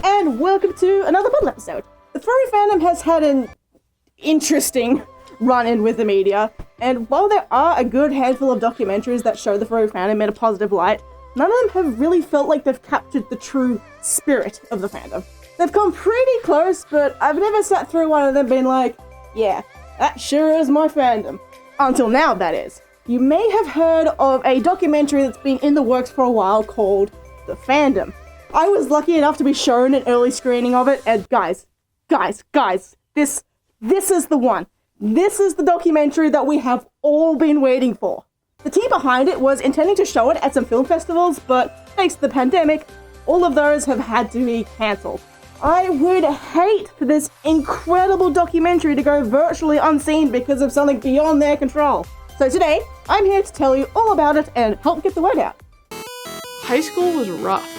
and welcome to another Bottle episode. The furry fandom has had an interesting run-in with the media, and while there are a good handful of documentaries that show the furry fandom in a positive light, none of them have really felt like they've captured the true spirit of the fandom. They've come pretty close, but I've never sat through one of them being like, yeah, that sure is my fandom. Until now, that is. You may have heard of a documentary that's been in the works for a while called The Fandom. I was lucky enough to be shown an early screening of it, and guys, this is the one. This is the documentary that we have all been waiting for. The team behind it was intending to show it at some film festivals, but thanks to the pandemic, all of those have had to be cancelled. I would hate for this incredible documentary to go virtually unseen because of something beyond their control. So today, I'm here to tell you all about it and help get the word out. High school was rough.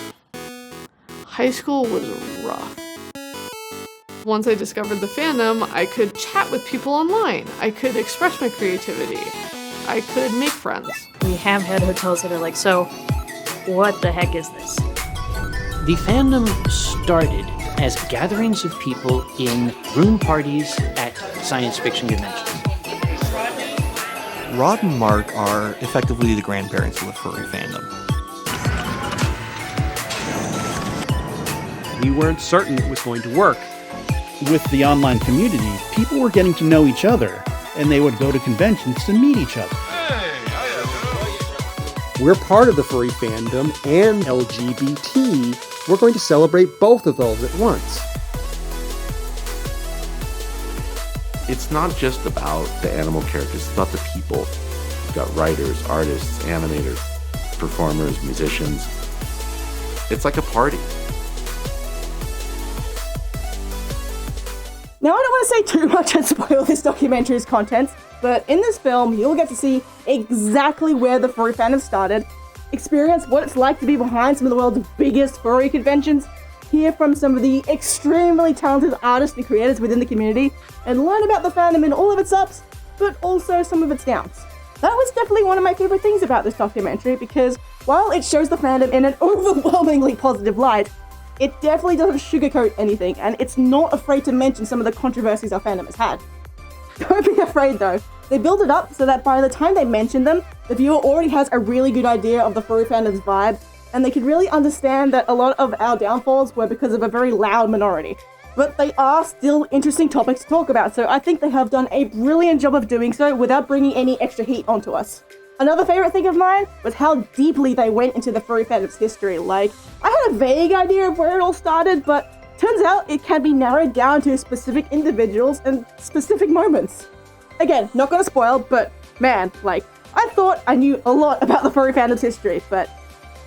Once I discovered the fandom, I could chat with people online. I could express my creativity. I could make friends. We have had hotels that are like, so what the heck is this? The fandom started as gatherings of people in room parties at science fiction conventions. Rod and Mark are effectively the grandparents of the furry fandom. We weren't certain it was going to work. With the online community, people were getting to know each other, and they would go to conventions to meet each other. We're part of the furry fandom and LGBT. We're going to celebrate both of those at once. It's not just about the animal characters, it's about the people. You've got writers, artists, animators, performers, musicians. It's like a party. Now, I don't want to say too much and spoil this documentary's contents, but in this film, you'll get to see exactly where the furry fandom started, experience what it's like to be behind some of the world's biggest furry conventions, hear from some of the extremely talented artists and creators within the community, and learn about the fandom in all of its ups, but also some of its downs. That was definitely one of my favorite things about this documentary, because while it shows the fandom in an overwhelmingly positive light, it definitely doesn't sugarcoat anything, and it's not afraid to mention some of the controversies our fandom has had. Don't be afraid though. They build it up so that by the time they mention them, the viewer already has a really good idea of the furry fandom's vibe, and they can really understand that a lot of our downfalls were because of a very loud minority. But they are still interesting topics to talk about, so I think they have done a brilliant job of doing so without bringing any extra heat onto us. Another favorite thing of mine was how deeply they went into the furry fandom's history. Like, I had a vague idea of where it all started, but turns out it can be narrowed down to specific individuals and specific moments. Again, not gonna spoil, but man, like, I thought I knew a lot about the furry fandom's history, but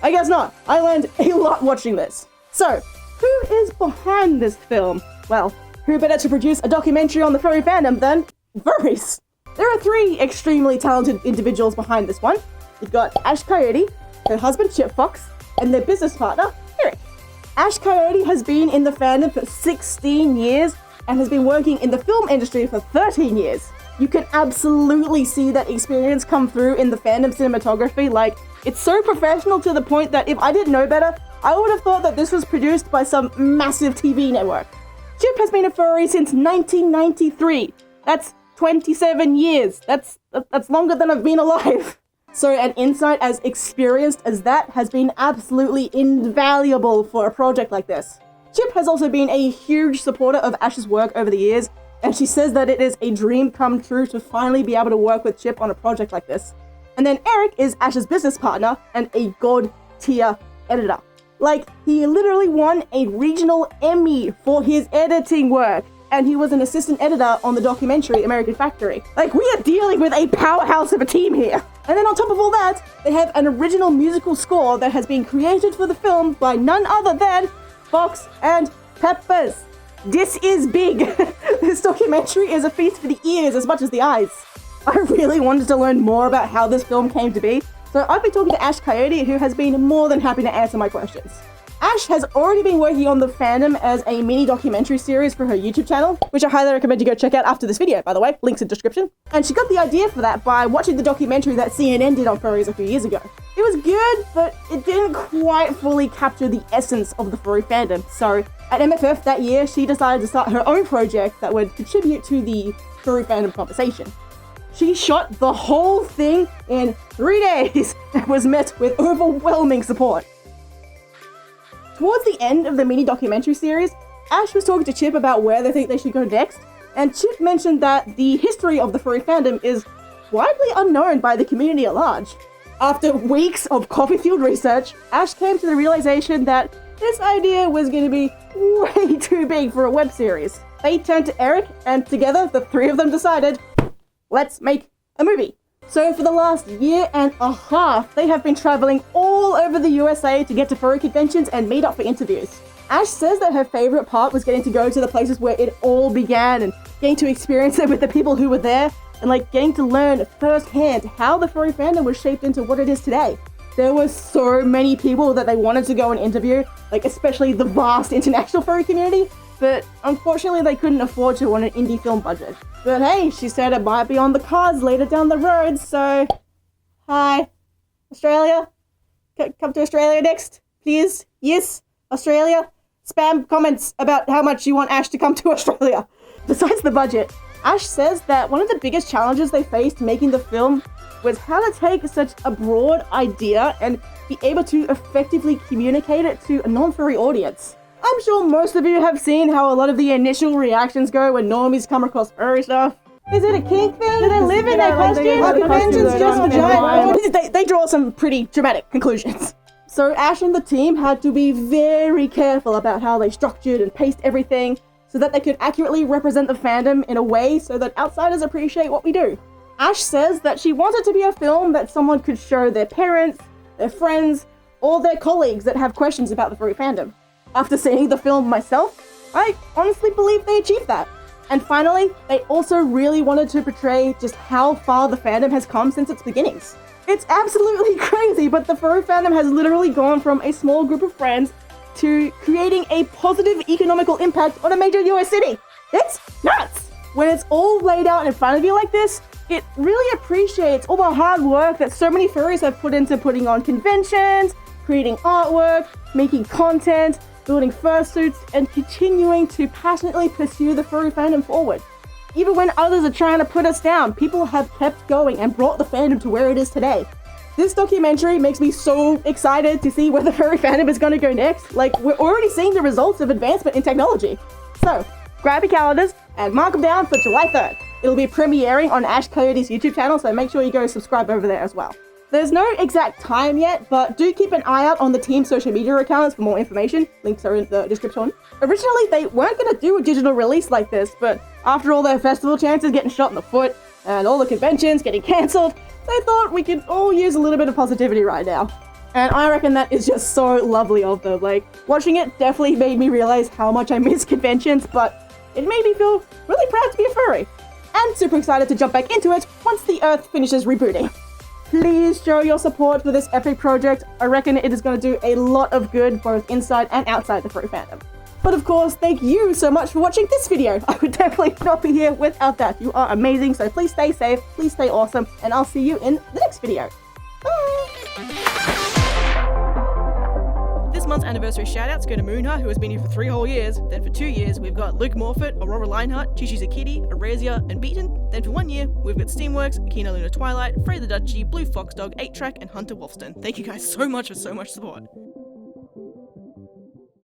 I guess not. I learned a lot watching this. So, who is behind this film? Well, who better to produce a documentary on the furry fandom than furries? There are three extremely talented individuals behind this one. You've got Ash Coyote, her husband Chip Fox, and their business partner, Eric. Ash Coyote has been in the fandom for 16 years and has been working in the film industry for 13 years. You can absolutely see that experience come through in the fandom cinematography. Like, it's so professional to the point that if I didn't know better, I would have thought that this was produced by some massive TV network. Chip has been a furry since 1993. That's 27 years. That's longer than I've been alive. So an insight as experienced as that has been absolutely invaluable for a project like this. Chip has also been a huge supporter of Ash's work over the years, and she says that it is a dream come true to finally be able to work with Chip on a project like this. And then Eric is Ash's business partner and a god tier editor. Like, he literally won a regional Emmy for his editing work, and he was an assistant editor on the documentary American Factory. Like, we are dealing with a powerhouse of a team here. And then on top of all that, they have an original musical score that has been created for the film by none other than Fox and Peppers. This is big. This documentary is a feast for the ears as much as the eyes. I really wanted to learn more about how this film came to be, so I've been talking to Ash Coyote, who has been more than happy to answer my questions. Ash has already been working on the fandom as a mini documentary series for her YouTube channel, which I highly recommend you go check out after this video, by the way, links in the description. And she got the idea for that by watching the documentary that CNN did on furries a few years ago. It was good, but it didn't quite fully capture the essence of the furry fandom, so At MFF that year, she decided to start her own project that would contribute to the furry fandom conversation. She shot the whole thing in 3 days and was met with overwhelming support. Towards the end of the mini documentary series, Ash was talking to Chip about where they think they should go next, and Chip mentioned that the history of the furry fandom is widely unknown by the community at large. After weeks of coffee-fueled research, Ash came to the realization that this idea was going to be way too big for a web series. They turned to Eric, and together, the three of them decided, let's make a movie. So for the last year and a half, they have been traveling all over the USA to get to furry conventions and meet up for interviews. Ash says that her favorite part was getting to go to the places where it all began and getting to experience it with the people who were there and like getting to learn firsthand how the furry fandom was shaped into what it is today. There were so many people that they wanted to go and interview, like especially the vast international furry community, but unfortunately they couldn't afford to on an indie film budget. But hey, she said it might be on the cards later down the road, so... Hi, Australia? Come to Australia next, please? Yes, Australia? Spam comments about how much you want Ash to come to Australia. Besides the budget, Ash says that one of the biggest challenges they faced making the film was how to take such a broad idea and be able to effectively communicate it to a non-furry audience. I'm sure most of you have seen how a lot of the initial reactions go when normies come across furry stuff. Is it a kink thing? Do they live in their costumes? Are conventions just for giant? They draw some pretty dramatic conclusions. So Ash and the team had to be very careful about how they structured and paced everything so that they could accurately represent the fandom in a way so that outsiders appreciate what we do. Ash says that she wanted to be a film that someone could show their parents, their friends, or their colleagues that have questions about the furry fandom. After seeing the film myself, I honestly believe they achieved that. And finally, they also really wanted to portray just how far the fandom has come since its beginnings. It's absolutely crazy, but the furry fandom has literally gone from a small group of friends to creating a positive economical impact on a major US city. It's nuts! When it's all laid out in front of you like this, it really appreciates all the hard work that so many furries have put into putting on conventions, creating artwork, making content, building fursuits, and continuing to passionately pursue the furry fandom forward. Even when others are trying to put us down, people have kept going and brought the fandom to where it is today. This documentary makes me so excited to see where the furry fandom is going to go next. Like, we're already seeing the results of advancement in technology. So, grab your calendars and mark them down for July 3rd. It'll be premiering on Ash Coyote's YouTube channel, so make sure you go subscribe over there as well. There's no exact time yet, but do keep an eye out on the team's social media accounts for more information. Links are in the description. Originally, they weren't going to do a digital release like this, but after all their festival chances getting shot in the foot and all the conventions getting cancelled, they thought we could all use a little bit of positivity right now. And I reckon that is just so lovely of them. Like, watching it definitely made me realize how much I miss conventions, but it made me feel really proud to be a furry. And super excited to jump back into it once the Earth finishes rebooting. Please show your support for this epic project. I reckon it is going to do a lot of good both inside and outside the furry fandom. But of course, thank you so much for watching this video. I would definitely not be here without that. You are amazing, so please stay safe, please stay awesome, and I'll see you in the next video. Bye! This month's anniversary shoutouts go to Moonha, who has been here for 3 whole years. Then for 2 years, we've got Luke Morford, Aurora Lionheart, Chichi Zakiti, Erasia, and Beaton. Then for 1 year, we've got Steamworks, Akina Luna Twilight, Frey the Dutchie, Blue Fox Dog, 8-Track, and Hunter Wolfston. Thank you guys so much for so much support.